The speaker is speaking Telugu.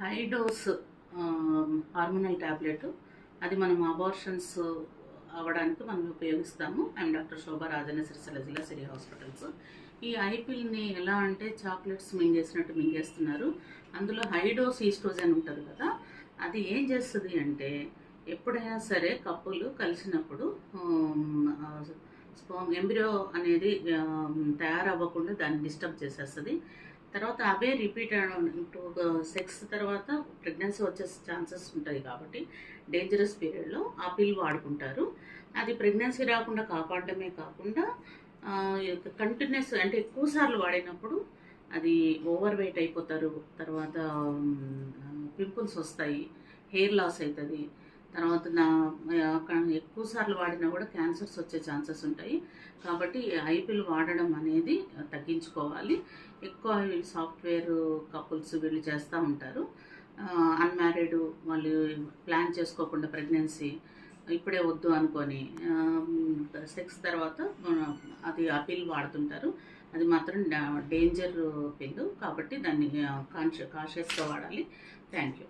హై డోస్ హార్మోనల్ ట్యాబ్లెట్ అది మనం అబార్షన్స్ అవ్వడానికి మనం ఉపయోగిస్తాము. ఐఎమ్ డాక్టర్ శోభా రాజన్న సిరిసిల్ల జిల్లా సిరి హాస్పిటల్స్. ఈ ఐపిల్ని ఎలా అంటే చాక్లెట్స్ మింగేసినట్టు మింగేస్తున్నారు. అందులో హై డోస్ ఈస్ట్రోజన్ ఉంటుంది కదా, అది ఏం చేస్తుంది అంటే ఎప్పుడైనా సరే కప్పులు కలిసినప్పుడు స్పర్మ్ ఎంబ్రియో అనేది తయారవ్వకుండా దాన్ని డిస్టర్బ్ చేసేస్తుంది. తర్వాత అవే రిపీట్ సెక్స్ తర్వాత ప్రెగ్నెన్సీ వచ్చే ఛాన్సెస్ ఉంటాయి కాబట్టి డేంజరస్ పీరియడ్లో ఆ పిల్ వాడుకుంటారు. అది ప్రెగ్నెన్సీ రాకుండా కాపాడటమే కాకుండా కంటిన్యూస్ అంటే ఎక్కువసార్లు వాడినప్పుడు అది ఓవర్ వెయిట్ అయిపోతారు. తర్వాత పింపుల్స్ వస్తాయి, హెయిర్ లాస్ అవుతుంది. తర్వాత ఎక్కువ సార్లు వాడినా కూడా క్యాన్సర్స్ వచ్చే ఛాన్సెస్ ఉంటాయి. కాబట్టి ఐపిల్ వాడడం అనేది తగ్గించుకోవాలి. ఎక్కువ వీళ్ళు సాఫ్ట్వేర్ కపుల్స్ వీళ్ళు చేస్తూ ఉంటారు. అన్మ్యారీడ్ వాళ్ళు ప్లాన్ చేసుకోకుండా ప్రెగ్నెన్సీ ఇప్పుడే వద్దు అనుకొని సెక్స్ తర్వాత అది ఆ పిల్ వాడుతుంటారు. అది మాత్రం డేంజర్ పిల్ కాబట్టి దాన్ని కాన్షియస్గా వాడాలి. Thank you.